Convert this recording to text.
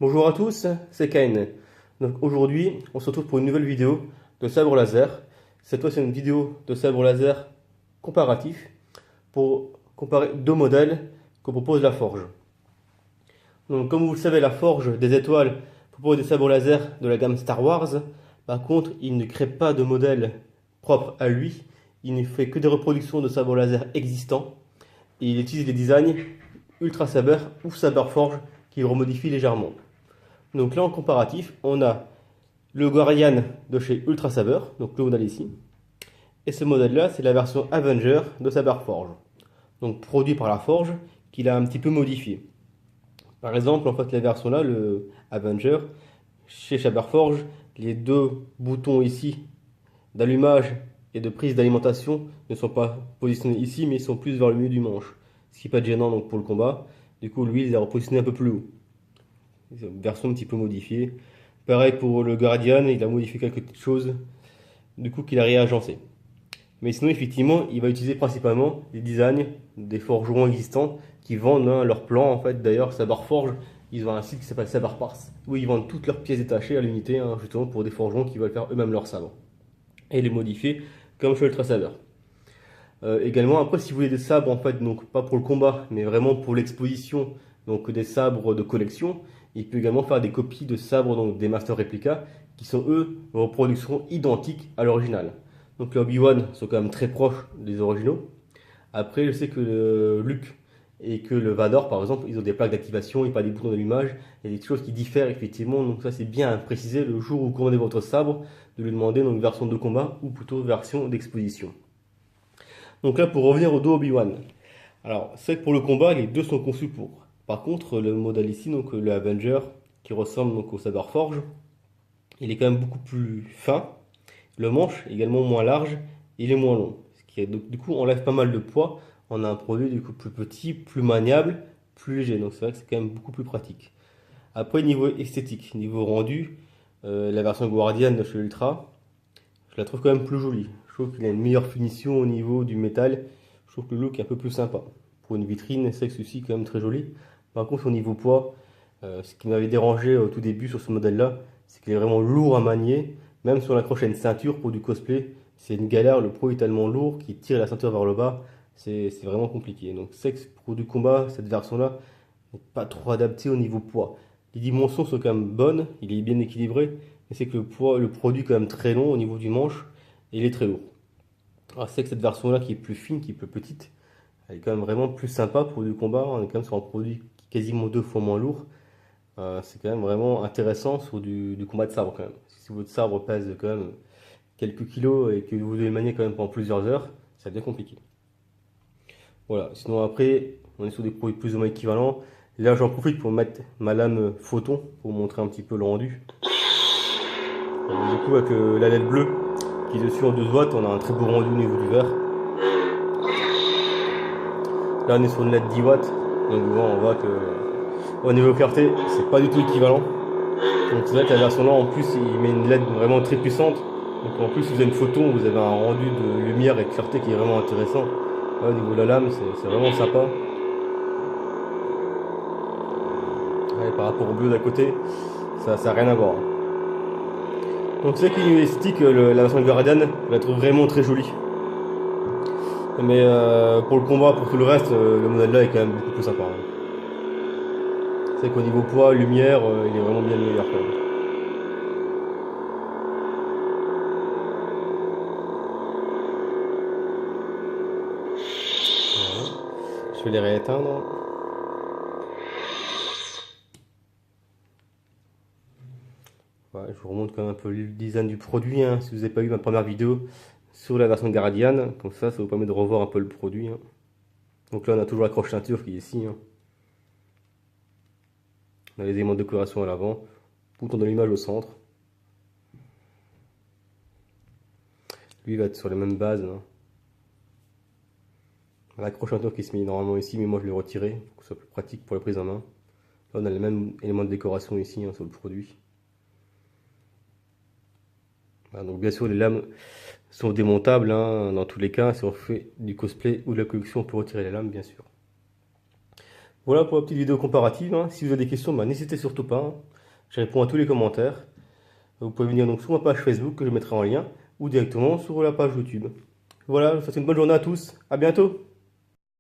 Bonjour à tous, c'est Kain. Donc aujourd'hui, on se retrouve pour une nouvelle vidéo de sabre laser. Cette fois, c'est une vidéo de sabre laser comparatif pour comparer deux modèles que propose la Forge. Donc, comme vous le savez, la Forge des étoiles propose des sabres laser de la gamme Star Wars. Par contre, il ne crée pas de modèle propre à lui. Il ne fait que des reproductions de sabres laser existants. Et il utilise les designs Ultra Saber ou Saber Forge qu'il remodifie légèrement. Donc là, en comparatif, on a le Guardian de chez Ultra Saber, donc le modèle ici. Et ce modèle-là, c'est la version Avenger de Saber Forge. Donc produit par la Forge, qu'il a un petit peu modifié. Par exemple, en fait, la version là, le Avenger, chez Saber Forge, les deux boutons ici d'allumage et de prise d'alimentation ne sont pas positionnés ici, mais ils sont plus vers le milieu du manche. Ce qui n'est pas gênant donc, pour le combat. Du coup, lui, il les a repositionnés un peu plus haut. Une version un petit peu modifiée. Pareil pour le Guardian, il a modifié quelque chose, du coup qu'il a réagencé. Mais sinon, effectivement, il va utiliser principalement les designs des forgerons existants qui vendent leurs plans. En fait, d'ailleurs, Sabar Forge, ils ont un site qui s'appelle Sabar Parts, où ils vendent toutes leurs pièces détachées à l'unité, justement pour des forgerons qui veulent faire eux-mêmes leurs sabres. Et les modifier comme chez Ultra Saber. Également, après, si vous voulez des sabres, en fait, donc pas pour le combat, mais vraiment pour l'exposition, donc des sabres de collection, il peut également faire des copies de sabres, donc des Master Replica, qui sont eux en reproduction identique à l'original. Donc les Obi-Wan sont quand même très proches des originaux. Après, je sais que le Luke et que le Vador, par exemple, ils ont des plaques d'activation et pas des boutons d'allumage. Il y a des choses qui diffèrent effectivement, donc ça c'est bien à préciser le jour où vous commandez votre sabre, de lui demander donc version de combat ou plutôt version d'exposition. Donc là, pour revenir au dos Obi-Wan. Alors, c'est que pour le combat, les deux sont conçus pour. Par contre, le modèle ici, donc le Avenger, qui ressemble donc au Saber Forge, il est quand même beaucoup plus fin. Le manche est également moins large, il est moins long. Ce qui est, donc, du coup, on enlève pas mal de poids. On a un produit du coup plus petit, plus maniable, plus léger. Donc c'est vrai que c'est quand même beaucoup plus pratique. Après, niveau esthétique, niveau rendu, la version Guardian de chez Ultra, je la trouve quand même plus jolie. Je trouve qu'il a une meilleure finition au niveau du métal. Je trouve que le look est un peu plus sympa. Pour une vitrine, c'est que ceci est quand même très joli. Par contre, au niveau poids, ce qui m'avait dérangé au tout début sur ce modèle-là, c'est qu'il est vraiment lourd à manier. Même si on accroche à une ceinture pour du cosplay, c'est une galère. Le pro est tellement lourd qu'il tire la ceinture vers le bas. C'est vraiment compliqué. Donc, c'est que pour du combat, cette version-là n'est pas trop adaptée au niveau poids. Les dimensions sont quand même bonnes, il est bien équilibré, mais c'est que le poids, le produit est quand même très long au niveau du manche et il est très lourd. Alors c'est que cette version-là qui est plus fine, qui est plus petite, elle est quand même vraiment plus sympa pour du combat. On est quand même sur un produit qui est quasiment deux fois moins lourd. C'est quand même vraiment intéressant sur du combat de sabre quand même. Si votre sabre pèse quand même quelques kilos et que vous devez le manier quand même pendant plusieurs heures, ça devient compliqué. Voilà, sinon après, on est sur des produits plus ou moins équivalents. Là, j'en profite pour mettre ma lame photon pour montrer un petit peu le rendu. Du coup, avec la LED bleue qui est dessus en 12 watts, on a un très beau rendu au niveau du verre. Là, on est sur une LED 10 watts, donc on voit que au niveau clarté, c'est pas du tout équivalent. Donc c'est vrai que la version là, en plus, il met une LED vraiment très puissante. Donc en plus, si vous avez une photon, vous avez un rendu de lumière et de clarté qui est vraiment intéressant. Là, au niveau de la lame, c'est vraiment sympa. Ouais, par rapport au bleu d'à côté, ça n'a rien à voir. Donc c'est qu'il est esthétique, la version Guardian, je la trouve vraiment très jolie. Mais pour le combat, pour tout le reste, le modèle là est quand même beaucoup plus sympa, hein. C'est qu'au niveau poids, lumière, il est vraiment bien meilleur quand même. Voilà. Je vais les rééteindre. Ouais, je vous remontre quand même un peu le design du produit, hein, si vous n'avez pas vu ma première vidéo sur la version Guardian. Comme ça vous permet de revoir un peu le produit, hein. Donc là, on a toujours la croche ceinture qui est ici, hein. On a les éléments de décoration à l'avant, bouton d'allumage au centre. Lui il va être sur les mêmes bases, hein. La croche ceinture qui se met normalement ici, mais moi je l'ai retiré pour que ce soit plus pratique pour la prise en main. Là, on a les mêmes éléments de décoration ici, hein, sur le produit. Voilà, donc bien sûr, les lames sont démontables, dans tous les cas. Si on fait du cosplay ou de la collection, on peut retirer les lames, bien sûr. Voilà pour la petite vidéo comparative, hein. Si vous avez des questions, bah, n'hésitez surtout pas, hein. Je réponds à tous les commentaires. Vous pouvez venir donc sur ma page Facebook que je mettrai en lien ou directement sur la page YouTube. Voilà, je vous souhaite une bonne journée à tous. À bientôt!